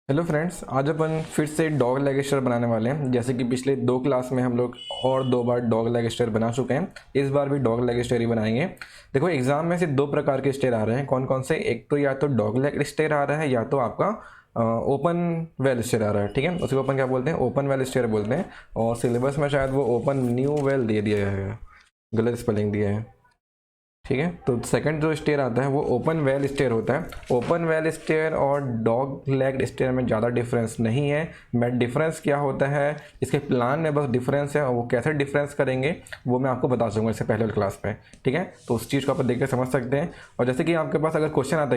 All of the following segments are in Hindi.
हेलो फ्रेंड्स, आज अपन फिर से डॉग लेग स्टेयर बनाने वाले हैं। जैसे कि पिछले 2 क्लास में हम लोग और 2 बार डॉग लेग स्टेयर बना चुके हैं, इस बार भी डॉग लेग स्टेयर ही बनाएंगे। देखो, एग्जाम में से 2 प्रकार के स्टेयर आ रहे हैं। कौन कौन से? एक तो या तो डॉग लेग स्टेयर आ रहा है या तो आपका ओपन वेल स्टेयर आ रहा है। ठीक है, उसी को अपन क्या बोलते हैं? ओपन वेल स्टेयर बोलते हैं। और सिलेबस में शायद वो ओपन न्यू वेल दे दिया है, गलत स्पेलिंग दिया है। ठीक है, तो सेकंड जो स्टेयर आता है वो ओपन वेल स्टेयर होता है। ओपन वेल स्टेयर और डॉग लेग स्टेयर में ज़्यादा डिफरेंस नहीं है। मैं डिफरेंस क्या होता है, इसके प्लान में बस डिफरेंस है, और वो कैसे डिफरेंस करेंगे वो मैं आपको बता दूंगा इससे पहले वाली क्लास में। ठीक है, तो उस चीज़ को आप देख के समझ सकते हैं। और जैसे कि आपके पास अगर क्वेश्चन आता है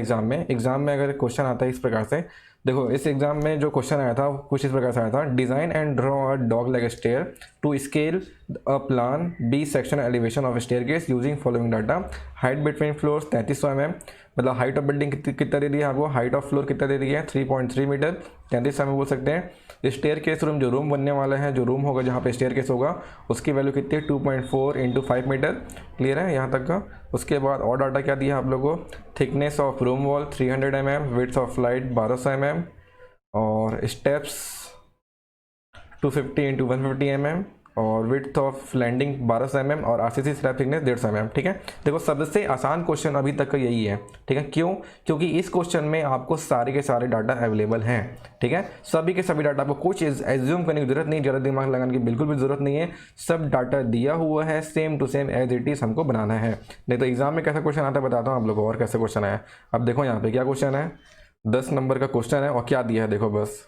एग्जाम में अगर क्वेश्चन आता है इस प्रकार से, देखो इस एग्जाम में जो क्वेश्चन आया था कुछ इस प्रकार से आया था: design and draw a dog leg stair to scale a plan b section elevation of staircase using following data. Height between floors 3300 mm, मतलब हाइट ऑफ बिल्डिंग कितना दे दिया है आपको, हाइट ऑफ फ्लोर कितना दे दिया है 3.3 मीटर, 3300 mm बोल सकते हैं। स्टेयर केस रूम, जो रूम बनने वाला है, जो रूम होगा जहाँ पे स्टेयर केस होगा, उसकी वैल्यू कितनी है 2.4 × 5 मीटर। क्लियर है यहाँ तक का? उसके बाद और डाटा क्या दिया आप लोगों को? Thickness of room wall 300 mm, width of light 1200 mm, और स्टेप्स 250 × 150 mm, और विड्थ ऑफ लैंडिंग 1200 mm, और आरसीसी स्लैब थिकनेस 150 mm। ठीक है, देखो सबसे आसान क्वेश्चन अभी तक का यही है। ठीक है, क्यों? क्योंकि इस क्वेश्चन में आपको सारे के सारे डाटा अवेलेबल हैं। ठीक है, सभी के सभी डाटा, आपको कुछ एज्यूम करने की जरूरत नहीं, ज़्यादा दिमाग लगाने की बिल्कुल भी जरूरत नहीं है। सब डाटा दिया हुआ है, same to same as it is हमको बनाना है। नहीं तो एग्जाम में कैसा क्वेश्चन आता है बताता हूँ आप लोगों को, और कैसे क्वेश्चन आया। अब देखो यहाँ पे क्या क्वेश्चन है, 10 नंबर का क्वेश्चन है, और क्या दिया है देखो, बस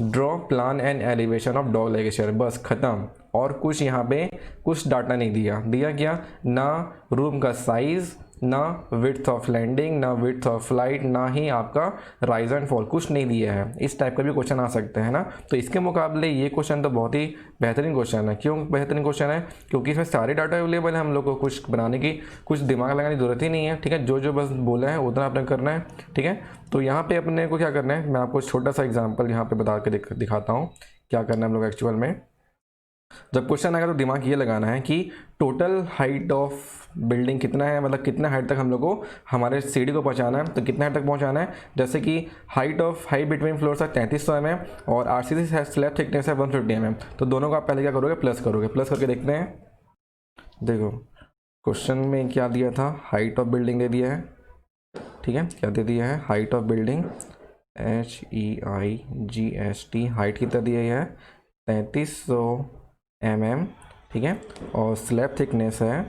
draw plan and elevation of dog leg stair, बस खत्म। और कुछ यहाँ पे कुछ डाटा नहीं दिया क्या? ना रूम का साइज, ना विड्थ ऑफ लैंडिंग, ना विड्थ ऑफ फ्लाइट, ना ही आपका राइज एंड फॉल, कुछ नहीं दिया है। इस टाइप का भी क्वेश्चन आ सकते हैं ना। तो इसके मुकाबले ये क्वेश्चन तो बहुत ही बेहतरीन क्वेश्चन है। क्यों बेहतरीन क्वेश्चन है? क्योंकि इसमें सारे डाटा अवेलेबल है, हम लोग को कुछ बनाने की, कुछ दिमाग लगाने की जरूरत ही नहीं है। ठीक है, जो जो बस बोला है उतना आपने करना है। ठीक है, तो यहाँ पे अपने को क्या करना है, मैं आपको छोटा सा एग्जाम्पल यहाँ पे बता के दिखाता हूँ क्या करना है हम लोग एक्चुअल में। जब क्वेश्चन आएगा तो दिमाग ये लगाना है कि टोटल हाइट ऑफ बिल्डिंग कितना है, मतलब कितने हाइट तक हम लोग को हमारे सीढ़ी को पहुंचाना है, तो कितने हाइट तक पहुंचाना है। जैसे कि हाइट बिटवीन फ्लोर्स है 3300 mm, और आरसीसी स्लैब थिकनेस है 150 mm। तो दोनों को आप पहले क्या करोगे, प्लस करोगे। प्लस करके देखते हैं। देखो क्वेश्चन में क्या दिया था, हाइट ऑफ बिल्डिंग दे दिया है। ठीक है, क्या दे दिया है? Height of building, HEIGST, height कितना दिया है 3300 mm। ठीक है, और स्लैब थिकनेस है,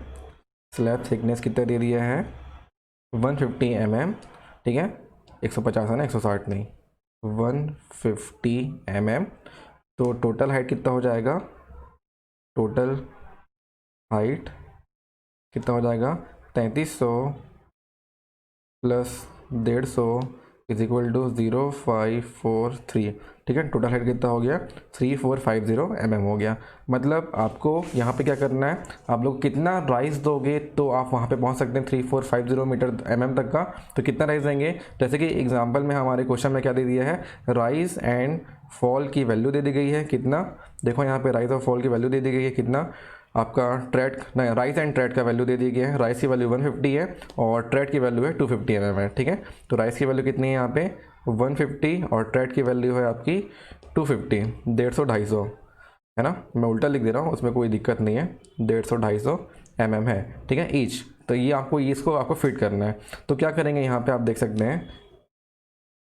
स्लैब थिकनेस कितना दे दिया है 150 mm। ठीक है, 150 है ना, 160 नहीं, 150 mm। तो टोटल हाइट कितना हो जाएगा, टोटल हाइट कितना हो जाएगा 3300 प्लस 150 इज इक्वल टू 0543। ठीक है, टोटल हाइट कितना हो गया 3450 mm हो गया। मतलब आपको यहाँ पे क्या करना है, आप लोग कितना राइज दोगे तो आप वहाँ पे पहुँच सकते हैं 3450 मीटर mm तक का। तो कितना राइज देंगे, जैसे कि एग्जाम्पल में हमारे क्वेश्चन में क्या दे दिया है, राइज एंड फॉल की वैल्यू दे दी गई है कितना। देखो यहाँ पे राइज और फॉल की वैल्यू दे दी गई है कितना, आपका ट्रेड नहीं, राइस एंड ट्रेड का वैल्यू दे दी गई है। राइस की वैल्यू 150 है और ट्रेड की वैल्यू है 250 mm है। ठीक है, तो राइस की वैल्यू कितनी है यहाँ पे 150, और ट्रेड की वैल्यू है आपकी 250, 150 250 है ना। मैं उल्टा लिख दे रहा हूँ, उसमें कोई दिक्कत नहीं है, 150 250 mm है। ठीक है, ईच। तो ये आपको इसको आपको फिट करना है। तो क्या करेंगे यहाँ पे आप देख सकते हैं,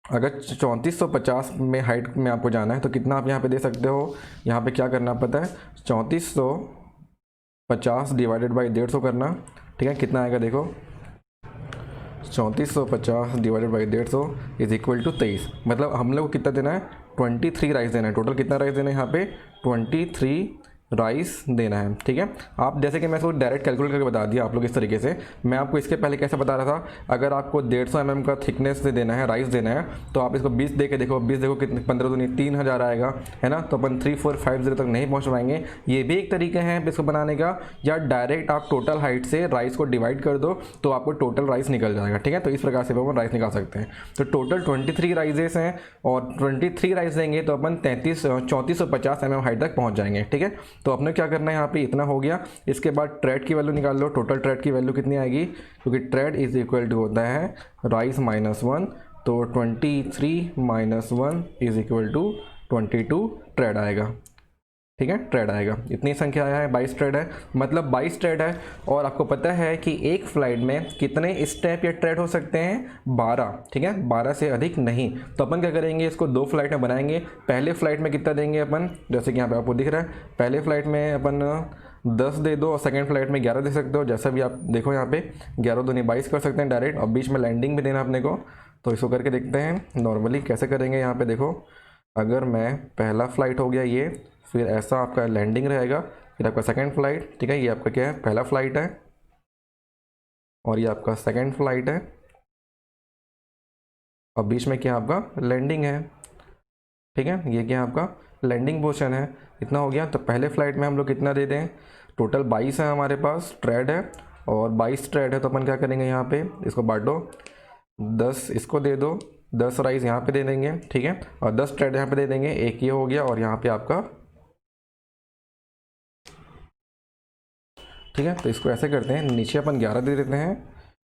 अगर 3450 में हाइट में आपको जाना है तो कितना आप यहाँ पे दे सकते हो। यहाँ पे क्या करना पता है, 3450 डिवाइडेड बाई 150 करना। ठीक है, कितना आएगा देखो, 3450 divided by 150 is equal to 23। मतलब हम लोग को कितना देना है, 23 राइस देना है। टोटल कितना राइस देना है यहाँ पे 23 राइस देना है। ठीक है, आप जैसे कि मैं इसको डायरेक्ट कैलकुलेट करके बता दिया आप लोग इस तरीके से। मैं आपको इसके पहले कैसे बता रहा था, अगर आपको 150 mm का थिकनेस से देना है, राइस देना है, तो आप इसको 20 दे के देखो, 20 देखो कितने, 15 तो नहीं 3000 आएगा, है ना। तो अपन 3450 तक नहीं पहुंच पाएंगे। ये भी एक तरीका है इसको बनाने का, या डायरेक्ट आप टोटल हाइट से राइस को डिवाइड कर दो तो आपको टोटल राइस निकल जाएगा। ठीक है, तो इस प्रकार से अपन राइस निकाल सकते हैं। तो टोटल 23 राइजेस हैं, और 23 राइस देंगे तो अपन 3450 mm हाइट तक पहुँच जाएंगे। ठीक है, तो अपने क्या करना है यहाँ पे, इतना हो गया। इसके बाद ट्रेड की वैल्यू निकाल लो, टोटल ट्रेड की वैल्यू कितनी आएगी, क्योंकि ट्रेड इज इक्वल टू होता है राइस -1 तो 23 minus 1 is equal to 22 tread आएगा। ठीक है, ट्रेड आएगा। इतनी संख्या आया है, 22 ट्रेड है, मतलब 22 ट्रेड है। और आपको पता है कि एक फ्लाइट में कितने स्टेप या ट्रेड हो सकते हैं, 12। ठीक है, 12 से अधिक नहीं। तो अपन क्या करेंगे, इसको 2 फ्लाइट में बनाएंगे। पहले फ्लाइट में कितना देंगे अपन, जैसे कि यहाँ पे आपको दिख रहा है, पहले फ्लाइट में अपन 10 दे दो और सेकेंड फ्लाइट में 11 दे सकते हो। जैसा भी आप देखो यहाँ पे 11 दूनी 22 कर सकते हैं डायरेक्ट, और बीच में लैंडिंग भी देना अपने को। तो इसको करके देखते हैं नॉर्मली कैसे करेंगे। यहाँ पे देखो, अगर मैं पहला फ्लाइट हो गया ये, फिर ऐसा आपका लैंडिंग रहेगा, फिर आपका सेकंड फ्लाइट। ठीक है, ये आपका क्या है, पहला फ्लाइट है, और ये आपका सेकंड फ्लाइट है, और बीच में क्या आपका लैंडिंग है। ठीक है, ये क्या आपका लैंडिंग पोर्शन है। इतना हो गया। तो पहले फ्लाइट में हम लोग कितना दे दें, टोटल 22 है हमारे पास ट्रेड है, और 22 ट्रेड है। तो अपन क्या करेंगे, यहाँ पे इसको बांटो, 10 इसको दे दो, 10 राइस यहाँ पे दे देंगे। ठीक है, और 10 ट्रेड यहाँ पे दे देंगे। एक ये हो गया, और यहाँ पे आपका, ठीक है। तो इसको ऐसे करते हैं, नीचे अपन 11 दे देते हैं।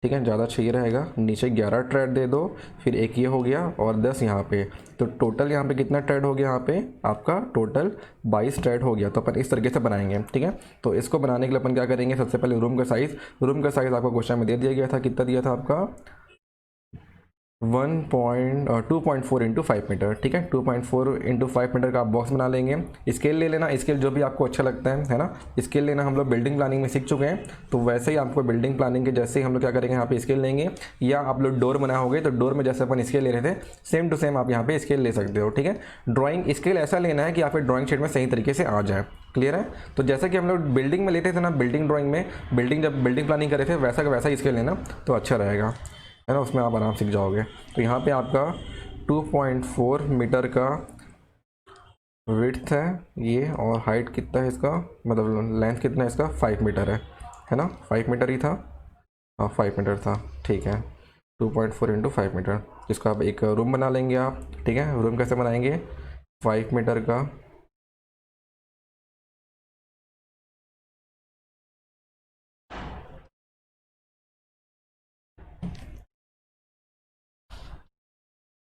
ठीक है, ज़्यादा चाहिए रहेगा, नीचे 11 ट्रेड दे दो, फिर एक ये हो गया, और 10 यहाँ पे। तो टोटल यहाँ पे कितना ट्रेड हो गया, यहाँ पे आपका टोटल 22 ट्रेड हो गया। तो अपन इस तरीके से बनाएंगे। ठीक है, तो इसको बनाने के लिए अपन क्या करेंगे, सबसे पहले रूम का साइज़। रूम का साइज़ आपको क्वेश्चन में दे दिया गया था, कितना दिया था आपका, 2.4 इंटू 5 मीटर। ठीक है, 2.4 इंटू 5 मीटर का आप बॉक्स बना लेंगे। स्केल ले लेना, स्केल जो भी आपको अच्छा लगता है ना, स्केल लेना। हम लोग बिल्डिंग प्लानिंग में सीख चुके हैं, तो वैसे ही आपको बिल्डिंग प्लानिंग के जैसे ही हम लोग क्या करेंगे, यहाँ पे स्केल लेंगे। या आप लोग डोर बनाए होगे, तो डोर में जैसे अपन स्केल ले रहे थे, सेम टू सेम आप यहाँ पे स्केल ले सकते हो। ठीक है, ड्राइंग स्केल ऐसा लेना है कि आपके ड्राइंग शीट में सही तरीके से आ जाए। क्लियर है। तो जैसा कि हम लोग बिल्डिंग में लेते थे ना, बिल्डिंग ड्राइंग में, जब बिल्डिंग प्लानिंग कर रहे थे, वैसा का वैसा ही स्केल लेना, तो अच्छा रहेगा, है ना, उसमें आप आराम सीख जाओगे। तो यहाँ पे आपका 2.4 मीटर का विड्थ है ये, और हाइट कितना है इसका, मतलब लेंथ कितना है इसका, 5 मीटर है ना, 5 मीटर ही था, हाँ 5 मीटर था। ठीक है, 2.4 इंटू 5 मीटर, जिसका आप एक रूम बना लेंगे आप। ठीक है, रूम कैसे बनाएंगे, 5 मीटर का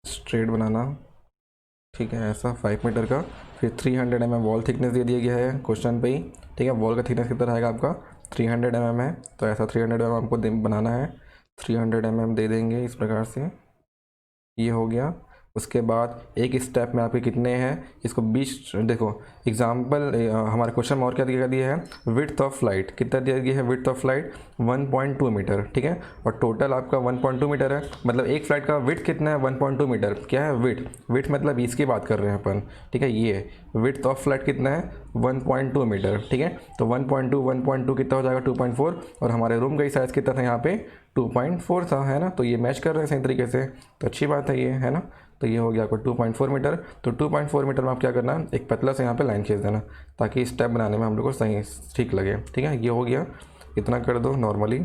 स्ट्रेट बनाना। ठीक है, ऐसा 5 मीटर का, फिर 300 mm वॉल थिकनेस दे दिया गया है क्वेश्चन पे ही। ठीक है, वॉल का थिकनेस कितना रहेगा आपका, 300 mm है, तो ऐसा 300 mm आपको बनाना है। 300 mm दे देंगे इस प्रकार से, ये हो गया। उसके बाद एक स्टेप में आपके कितने हैं, इसको 20 देखो एग्जाम्पल, हमारे क्वेश्चन में और क्या दिया है, विड्थ ऑफ फ्लाइट कितना दिया गया है, विड्थ ऑफ फ्लाइट 1.2 मीटर। ठीक है, और टोटल आपका 1.2 मीटर है, मतलब एक फ्लाइट का विड्थ कितना है, 1.2 मीटर। क्या है विड्थ मतलब इसकी बात कर रहे हैं अपन। ठीक है, ये विड्थ ऑफ फ्लाइट कितना है, 1.2 मीटर। ठीक है, तो 1.2 कितना हो जाएगा, 2.4, और हमारे रूम का ही साइज़ कितना था यहाँ पे, 2.4 था, है ना। तो ये मैच कर रहे हैं सही तरीके से, तो अच्छी बात है ये, है ना। तो ये हो गया आपका 2.4 मीटर। तो 2.4 मीटर में आप क्या करना, एक पतला से यहाँ पे लाइन खींच देना, ताकि स्टेप बनाने में हम लोग को सही ठीक लगे। ठीक है, ये हो गया, इतना कर दो नॉर्मली,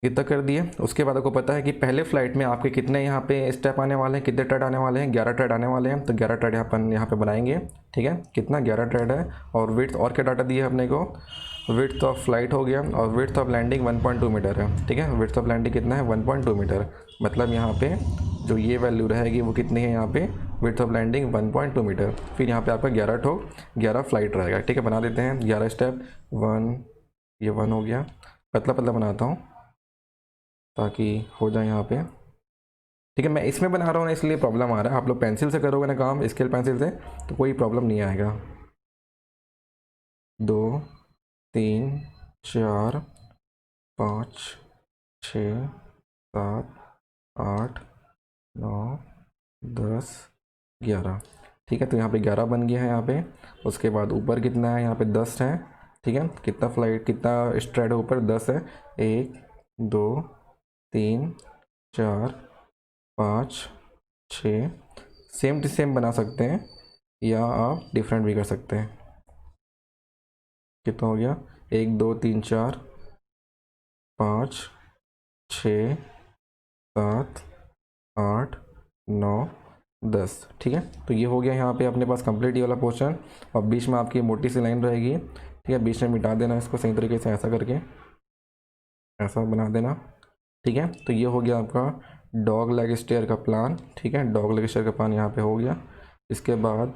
इतना कर दिए। उसके बाद आपको पता है कि पहले फ्लाइट में आपके कितने यहाँ पे स्टेप आने वाले हैं, कितने ट्रेड आने वाले हैं, 11 ट्रेड आने वाले हैं। तो 11 ट्रेड यहाँ पे बनाएंगे। ठीक है, कितना 11 ट्रेड है, और विड्थ और क्या डाटा दिया है अपने को, विड्थ ऑफ फ्लाइट हो गया, और विड्थ ऑफ लैंडिंग 1.2 मीटर है। ठीक है, विड्थ ऑफ लैंडिंग कितना है, 1.2 मीटर, मतलब यहाँ पे जो ये वैल्यू रहेगी वो कितनी है, यहाँ पे विड्थ ऑफ लैंडिंग 1.2 मीटर। फिर यहाँ पे आपका 11 फ्लाइट रहेगा। ठीक है, बना देते हैं 11 स्टेप, 1, ये 1 हो गया, पतला पतला बनाता हूँ ताकि हो जाए यहाँ पे। ठीक है, मैं इसमें बना रहा हूँ ना, इसलिए प्रॉब्लम आ रहा है। आप लोग पेंसिल से करोगे ना काम, स्केल पेंसिल से, तो कोई प्रॉब्लम नहीं आएगा। 2, 3, 4, 5, 6, 7, 8, 9, 10, 11। ठीक है, तो यहाँ पे 11 बन गया है यहाँ पे। उसके बाद ऊपर कितना है, यहाँ पे 10 है। ठीक है, कितना फ्लाइट, कितना स्ट्रेड है ऊपर, 10 है। 1, 2, 3, 4, 5, 6, सेम टू सेम बना सकते हैं, या आप डिफरेंट भी कर सकते हैं। कितना हो गया, 1, 2, 3, 4, 5, 6, 7, 8, 9, 10। ठीक है, तो ये हो गया यहाँ पे अपने पास कंप्लीट ये वाला पोर्शन, और बीच में आपकी मोटी सी लाइन रहेगी। ठीक है, बीच में मिटा देना इसको सही तरीके से, ऐसा करके ऐसा बना देना। ठीक है, तो ये हो गया आपका डॉग लेग स्टेयर का प्लान, ठीक है, डॉग लेग स्टेयर का प्लान यहाँ पे हो गया। इसके बाद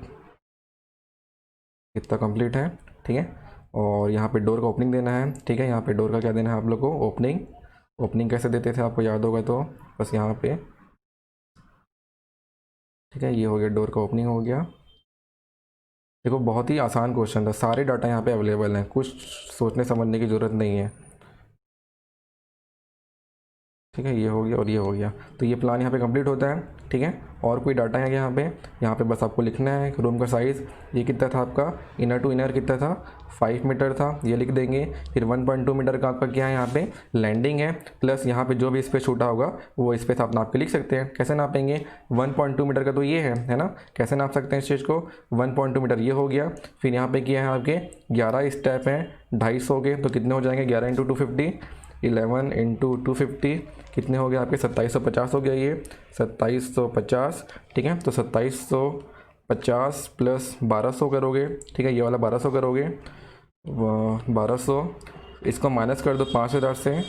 इतना कंप्लीट है, ठीक है। और यहाँ पे डोर का ओपनिंग देना है, ठीक है, यहाँ पे डोर का क्या देना है आप लोग को, ओपनिंग। ओपनिंग कैसे देते थे आपको याद होगा, तो बस यहाँ पे, ठीक है, ये हो गया, डोर का ओपनिंग हो गया। देखो बहुत ही आसान क्वेश्चन था, सारे डाटा यहाँ पे अवेलेबल हैं, कुछ सोचने समझने की ज़रूरत नहीं है, ठीक है। ये हो गया और ये हो गया, तो ये प्लान यहाँ पे कंप्लीट होता है, ठीक है। और कोई डाटा है यहाँ पे बस आपको लिखना है रूम का साइज़, ये कितना था आपका, इनर टू इनर कितना था, 5 मीटर था, ये लिख देंगे। फिर 1.2 मीटर का आपका क्या है, यहाँ पे लैंडिंग है, प्लस यहाँ पे जो भी स्पेस छूटा होगा वो स्पेस आप नाप के लिख सकते हैं। कैसे नापेंगे, 1.2 मीटर का तो ये है ना, कैसे नाप सकते हैं इस चीज़ को, 1.2 मीटर ये हो गया। फिर यहाँ पे क्या है आपके 11 स्टेप हैं, 250 के, तो कितने हो जाएंगे, 11 इंटू 250, 11 इंटू 250 कितने हो गए आपके, 2750 हो गया ये, 2750, ठीक है। तो 2750 प्लस 1200 करोगे, ठीक है, ये वाला 1200 करोगे, 1200, इसको माइनस कर दो 5000 से,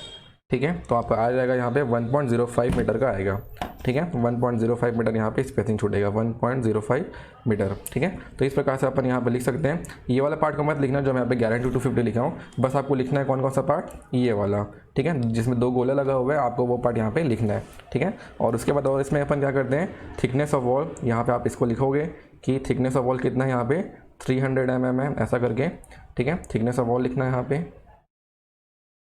ठीक है, तो आपका आ जाएगा यहाँ पे 1.05 मीटर का आएगा, ठीक है। 1.05 मीटर यहाँ पे स्पेसिंग छूटेगा, 1.05 मीटर, ठीक है। तो इस प्रकार से अपन यहाँ पे लिख सकते हैं। ये वाला पार्ट को मत लिखना जो मैं यहाँ पे 11 इंटू 250 लिखा हूँ, बस आपको लिखना है कौन कौन सा पार्ट, ये वाला, ठीक है, जिसमें 2 गोला लगा हुआ है, आपको वो पार्ट यहाँ पे लिखना है, ठीक है। और उसके बाद और इसमें अपन क्या करते हैं, थिकनेस ऑफ वॉल, यहाँ पे आप इसको लिखोगे कि थिकनेस ऑफ वॉल कितना है यहाँ पे, 300 mm है, ऐसा करके, ठीक है, थिकनेस ऑफ वॉल लिखना है यहाँ पे,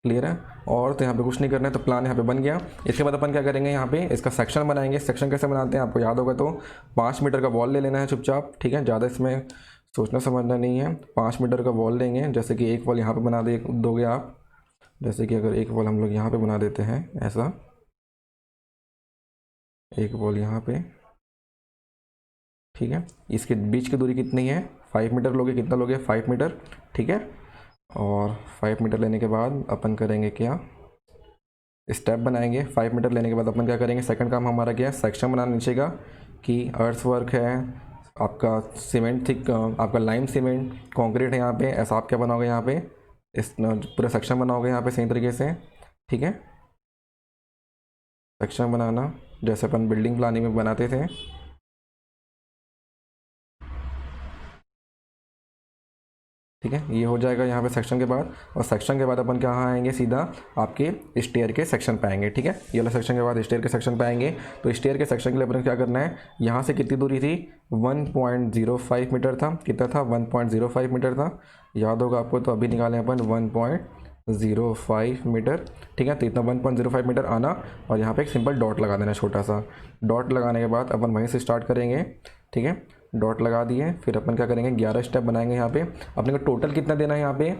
क्लियर है। और तो यहाँ पे कुछ नहीं करना है, तो प्लान यहाँ पे बन गया। इसके बाद अपन क्या करेंगे, यहाँ पे इसका सेक्शन बनाएंगे। सेक्शन कैसे बनाते हैं आपको याद होगा, तो 5 मीटर का वॉल ले लेना है चुपचाप, ठीक है, ज़्यादा इसमें सोचना समझना नहीं है। 5 मीटर का वॉल लेंगे, जैसे कि एक वॉल यहाँ पे बना दोगे आप, जैसे कि अगर एक वॉल हम लोग यहाँ पे बना देते हैं, ऐसा एक वॉल यहाँ पे, ठीक है। इसके बीच की दूरी कितनी है, 5 मीटर लोगे, कितना लोगे, 5 मीटर, ठीक है। और 5 मीटर लेने के बाद अपन करेंगे क्या, स्टेप बनाएंगे। 5 मीटर लेने के बाद अपन क्या करेंगे, सेकंड काम हमारा क्या है, सेक्शन बनाना नीचे का, कि अर्थ वर्क है आपका, सीमेंट थिक, आपका लाइम सीमेंट कंक्रीट है यहाँ पे, ऐसा आप क्या बनाओगे यहाँ पे, इस पूरा सेक्शन बनाओगे यहाँ पे सही तरीके से, ठीक है। सेक्शन बनाना जैसे अपन बिल्डिंग प्लानिंग में बनाते थे, ठीक है। ये हो जाएगा यहाँ पे सेक्शन के बाद। और सेक्शन के बाद अपन कहाँ आएंगे, सीधा आपके स्टेयर के सेक्शन पे आएंगे, ठीक है। ये वाला सेक्शन के बाद स्टेयर के सेक्शन पे आएंगे। तो स्टेयर के सेक्शन के लिए अपन क्या करना है, यहाँ से कितनी दूरी थी, 1.05 मीटर था, कितना था, 1.05 मीटर था, याद होगा आपको, तो अभी निकालें अपन 1.05 मीटर, ठीक है। तो इतना 1.05 मीटर आना, और यहाँ पे एक सिंपल डॉट लगा देना, छोटा सा डॉट लगाने के बाद अपन वहीं से स्टार्ट करेंगे, ठीक है। डॉट लगा दिए, फिर अपन क्या करेंगे, 11 स्टेप बनाएंगे। यहाँ पे अपने को टोटल कितना देना है, यहाँ पे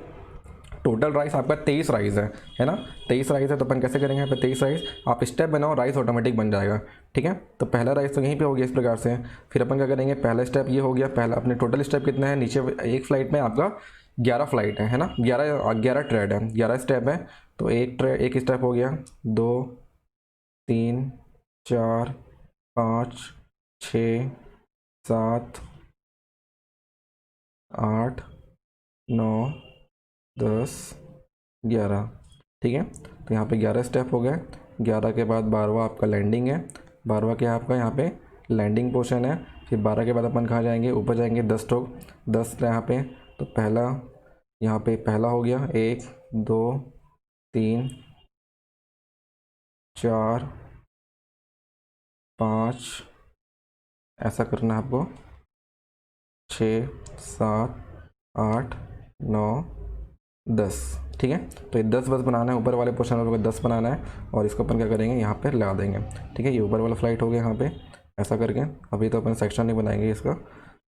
टोटल राइस आपका 23 राइस है ना, 23 राइस है। तो अपन कैसे करेंगे, यहाँ पे 23 राइस, आप स्टेप बनाओ, राइस ऑटोमेटिक बन जाएगा, ठीक है। तो पहला राइस तो यहीं पे हो गया इस प्रकार से। फिर अपन क्या करेंगे, पहला स्टेप ये हो गया, पहला अपने टोटल स्टेप कितना है, नीचे एक फ्लाइट में आपका 11 फ्लाइट है ना, 11 ट्रेड है, 11 स्टेप है। तो एक स्टेप हो गया, 2 3 4 5 6 7 8 9 10 11, ठीक है। तो यहाँ पे 11 स्टेप हो गए। 11 के बाद 12वां आपका लैंडिंग है, 12वां क्या है आपका, यहाँ पे लैंडिंग पोर्शन है। फिर 12 के बाद अपन कहाँ जाएंगे, ऊपर जाएंगे, 10 स्ट्रोक, 10 यहाँ पे। तो पहला यहाँ पे पहला हो गया, 1 2 3 4 5, ऐसा करना है आपको, 6 7 8 9 10, ठीक है। तो ये 10 बस बनाना है, ऊपर वाले पोर्शन में 10 बनाना है, और इसको अपन क्या करेंगे, यहाँ पे लगा देंगे, ठीक है। ये ऊपर वाला फ्लाइट हो गया यहाँ पे, ऐसा करके। अभी तो अपन सेक्शन नहीं बनाएंगे इसका,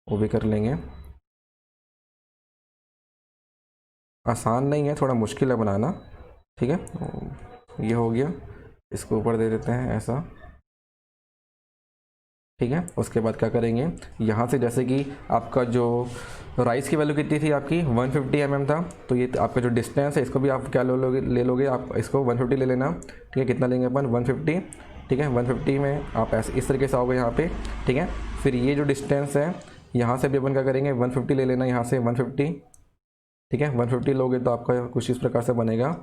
वो भी कर लेंगे। आसान नहीं है, थोड़ा मुश्किल है बनाना, ठीक है। ये हो गया, इसको ऊपर दे देते हैं ऐसा, ठीक है। उसके बाद क्या करेंगे, यहाँ से जैसे कि आपका जो राइस की वैल्यू कितनी थी आपकी, 150 mm था। तो ये आपका जो डिस्टेंस है, इसको भी आप क्या ले लोगे आप इसको 150 ले लेना, ठीक है। कितना लेंगे अपन, 150, ठीक है। 150 में आप ऐसे इस तरीके से आओगे यहाँ पे, ठीक है। फिर ये जो डिस्टेंस है, यहाँ से भी अपन क्या करेंगे, 150 ले लेना, यहाँ से 150, ठीक है। 150 लोगे तो आपका कुछ इस प्रकार से बनेगा।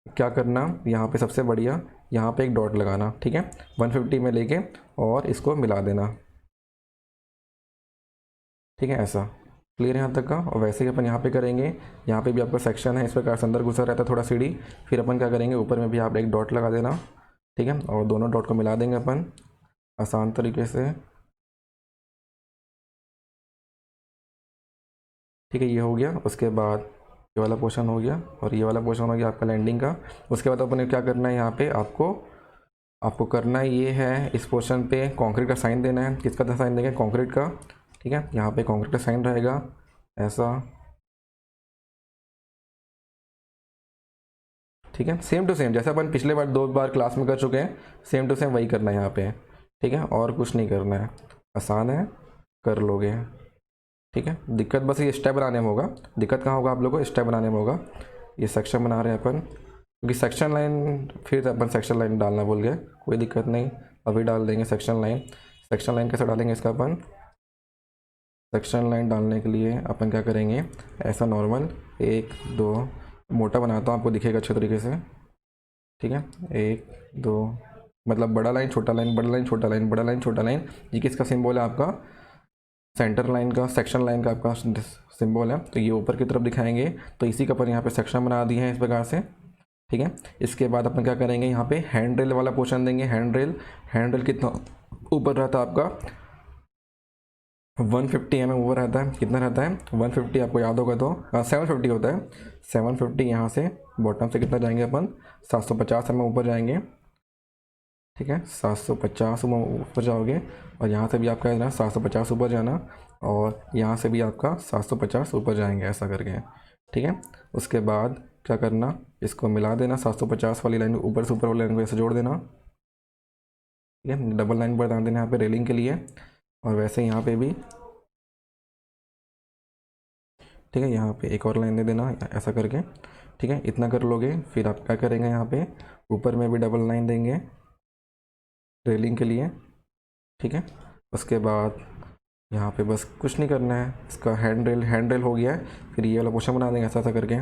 क्या करना, यहाँ पे सबसे बढ़िया यहाँ पे एक डॉट लगाना, ठीक है, 150 में लेके और इसको मिला देना, ठीक है, ऐसा। क्लियर है यहाँ तक का। और वैसे ही अपन यहाँ पे करेंगे, यहाँ पे भी आपका सेक्शन है इस प्रकार से अंदर घुसा रहता है थोड़ा सीढ़ी, फिर अपन क्या करेंगे, ऊपर में भी आप एक डॉट लगा देना, ठीक है, और दोनों डॉट को मिला देंगे अपन आसान तरीके से, ठीक है, ये हो गया। उसके बाद ये वाला पोर्शन हो गया और ये वाला पोर्शन हो गया आपका लैंडिंग का। उसके बाद अपन ने क्या करना है, यहाँ पे आपको आपको करना ये है, इस पोर्शन पे कंक्रीट का साइन देना है। किसका साइन देंगे, कंक्रीट का, ठीक है, यहाँ पे कंक्रीट का साइन रहेगा ऐसा, ठीक है, सेम टू सेम जैसे अपन पिछले बार 2 बार क्लास में कर चुके हैं, सेम टू सेम वही करना है यहाँ पे, ठीक है, और कुछ नहीं करना है, आसान है, कर लोगे, ठीक है। दिक्कत बस ये स्टेप बनाने में होगा, दिक्कत कहाँ होगा आप लोगों को, स्टेप बनाने में होगा। ये सेक्शन बना रहे हैं अपन, क्योंकि सेक्शन लाइन फिर अपन सेक्शन लाइन डालना भूल गए, कोई दिक्कत नहीं, अभी डाल देंगे सेक्शन लाइन। सेक्शन लाइन कैसे डालेंगे इसका अपन, सेक्शन लाइन डालने के लिए अपन क्या करेंगे, ऐसा नॉर्मल 1 2 मोटा बनाता हूँ, आपको दिखेगा अच्छे तरीके से, ठीक है, 1 2 मतलब बड़ा लाइन छोटा लाइन, बड़ा लाइन छोटा लाइन, बड़ा लाइन छोटा लाइन। ये किसका सिंबल है आपका, सेंटर लाइन का, सेक्शन लाइन का आपका सिंबल है, तो ये ऊपर की तरफ दिखाएंगे। तो इसी का अपन यहाँ पे सेक्शन बना दिए हैं इस प्रकार से, ठीक है। इसके बाद अपन क्या करेंगे, यहाँ पे हैंड रेल वाला पोर्शन देंगे। हैंड रेल कितना ऊपर रहता है आपका, 150 mm ऊपर रहता है। कितना रहता है, 150, आपको याद होगा तो 750 होता है। 750 यहाँ से बॉटम से कितना जाएंगे अपन, 750 mm ऊपर जाएंगे, ठीक है, 750 ऊपर जाओगे, और यहाँ से भी आपका है ना 750 ऊपर जाना, और यहाँ से भी आपका 750 ऊपर जाएंगे ऐसा करके, ठीक है। उसके बाद क्या करना, इसको मिला देना, 750 वाली लाइन ऊपर से ऊपर वाली लाइन को ऐसे जोड़ देना, ठीक है, डबल लाइन पर डाल देना यहाँ पे रेलिंग के लिए, और वैसे यहाँ पे भी, ठीक है, यहाँ पे एक और लाइन दे देना ऐसा करके, ठीक है, इतना कर लोगे। फिर आप क्या करेंगे, यहाँ पे ऊपर में भी डबल लाइन देंगे रेलिंग के लिए, ठीक है। उसके बाद यहाँ पे बस कुछ नहीं करना है, इसका हैंड रेल हो गया है। फिर ये वाला पोर्शन बना देंगे ऐसा ऐसा करके,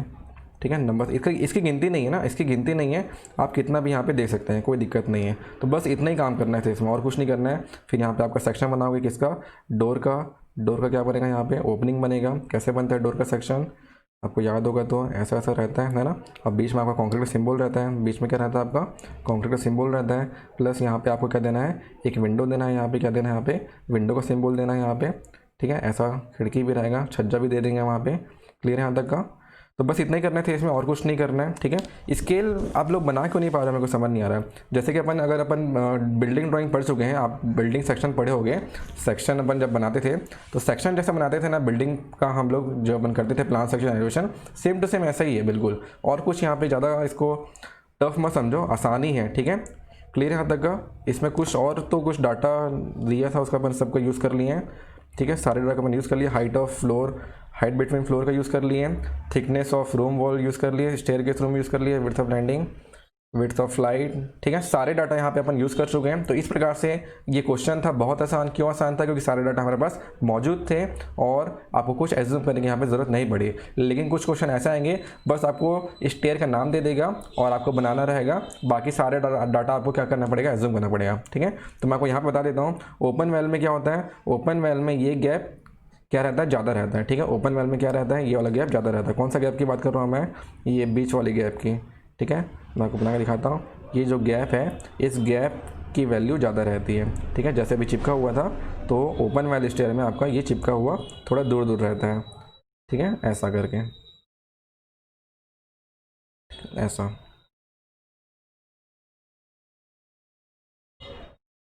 ठीक है। नंबर इसकी गिनती नहीं है ना, इसकी गिनती नहीं है, आप कितना भी यहाँ पे देख सकते हैं, कोई दिक्कत नहीं है। तो बस इतना ही काम करना है इसमें, और कुछ नहीं करना है। फिर यहाँ पे आपका सेक्शन बनाओगे किसका, डोर का क्या बनेगा, यहाँ पे ओपनिंग बनेगा। कैसे बनता है डोर का सेक्शन, आपको याद होगा तो ऐसा ऐसा रहता है ना। अब बीच में आपका कंक्रीट का सिंबल रहता है, बीच में क्या रहता है आपका कंक्रीट का सिंबल रहता है, प्लस यहाँ पे आपको क्या देना है, एक विंडो देना है। यहाँ पे क्या देना है, यहाँ पे विंडो का सिंबल देना है यहाँ पे, ठीक है। ऐसा खिड़की भी रहेगा, छज्जा भी दे देंगे वहाँ पे। क्लियर है यहाँ तक का। तो बस इतना ही करना है इसमें, और कुछ नहीं करना है, ठीक है। स्केल आप लोग बना क्यों नहीं पा रहे, मेरे को समझ नहीं आ रहा है। जैसे कि अगर अपन बिल्डिंग ड्राइंग पढ़ चुके हैं, आप बिल्डिंग सेक्शन पढ़े होंगे। सेक्शन अपन जब बनाते थे तो सेक्शन जैसे बनाते थे ना बिल्डिंग का, हम लोग जो अपन करते थे plan section elevation, same to same ऐसा ही है बिल्कुल। और कुछ यहाँ पे ज़्यादा इसको टफ मत समझो, आसानी है, ठीक है। क्लियर है यहाँ तक का। इसमें कुछ और तो कुछ डाटा दिया था, उसका अपन सबको यूज़ कर लिए हैं, ठीक है। सारे डाटा का अपन यूज़ कर लिया। Height of floor, height between floor का यूज़ कर लिए, thickness of room wall use कर लिए, स्टेयरकेस रूम यूज़ कर लिए, width of landing, width of flight, ठीक है। सारे डाटा यहाँ पे अपन यूज़ कर चुके हैं। तो इस प्रकार से ये क्वेश्चन था बहुत आसान। क्यों आसान था, क्योंकि सारे डाटा हमारे पास मौजूद थे और आपको कुछ एज्यूम करने की यहाँ पे ज़रूरत नहीं पड़ी। लेकिन कुछ क्वेश्चन ऐसे आएंगे, बस आपको स्टेयर का नाम दे देगा और आपको बनाना रहेगा, बाकी सारे डाटा आपको क्या करना पड़ेगा, एज्यूम करना पड़ेगा, ठीक है। तो मैं आपको यहाँ पर बता देता हूँ, ओपन वेल में क्या होता है, ओपन वेल में ये गैप क्या रहता है, ज़्यादा रहता है, ठीक है। ओपन वेल में क्या रहता है, ये वाला गैप ज़्यादा रहता है। कौन सा गैप की बात कर रहा हूँ मैं, ये बीच वाली गैप की, ठीक है। मैं आपको बना के दिखाता हूँ। ये जो गैप है, इस गैप की वैल्यू ज़्यादा रहती है, ठीक है। जैसे अभी चिपका हुआ था, तो ओपन वेल स्टेयर में आपका ये चिपका हुआ थोड़ा दूर दूर रहता है, ठीक है, ऐसा करके, ऐसा,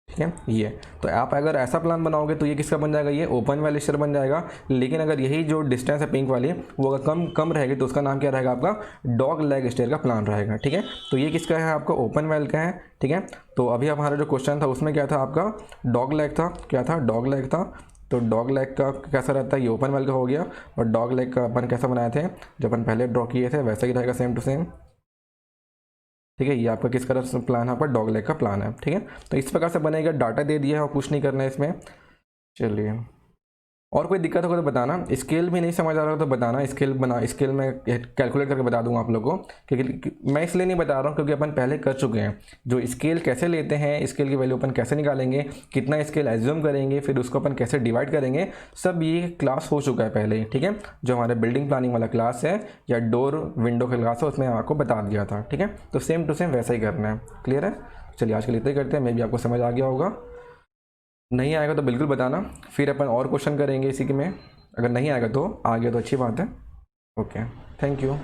ठीक है। ये तो आप अगर ऐसा प्लान बनाओगे तो ये किसका बन जाएगा, ये ओपन वेल स्टेयर बन जाएगा। लेकिन अगर यही जो डिस्टेंस है पिंक वाली, वो अगर कम कम रहेगी तो उसका नाम क्या रहेगा, आपका डॉग लेग स्टेयर का प्लान रहेगा, ठीक है। तो ये किसका है, आपका ओपन वेल का है, ठीक है। तो अभी हमारा जो क्वेश्चन था उसमें क्या था, आपका डॉग लेग था, क्या था, डॉग लेग था। तो डॉग लेग का कैसा रहता है, ये ओपन वेल का हो गया। और डॉग लेग का अपन कैसा बनाए थे, जब अपन पहले ड्रॉ किए थे वैसा ही रहेगा, सेम टू सेम, ठीक है। ये आपका किस तरह से प्लान है, आपका डॉग लेग का प्लान है, ठीक है। तो इस प्रकार से बनेगा, डाटा दे दिया है और कुछ नहीं करना है इसमें। चलिए और कोई दिक्कत होगा तो बताना, स्केल भी नहीं समझ आ रहा तो बताना, स्केल में कैलकुलेट करके बता दूंगा आप लोगों को, क्योंकि मैं इसलिए नहीं बता रहा हूँ क्योंकि अपन पहले कर चुके हैं। जो स्केल कैसे लेते हैं, स्केल की वैल्यू अपन कैसे निकालेंगे, कितना स्केल एज्यूम करेंगे, फिर उसको अपन कैसे डिवाइड करेंगे, सब ये क्लास हो चुका है पहले ही, ठीक है। जो हमारे बिल्डिंग प्लानिंग वाला क्लास है या डोर विंडो का क्लास है उसमें आपको बता दिया था, ठीक है। तो सेम टू सेम वैसा ही करना है। क्लियर है? चलिए आज के लिए इतना ही करते हैं, मे भी आपको समझ आ गया होगा। नहीं आएगा तो बिल्कुल बताना, फिर अपन और क्वेश्चन करेंगे इसी के में। अगर नहीं आएगा तो आ गया तो अच्छी बात है। Okay, thank you.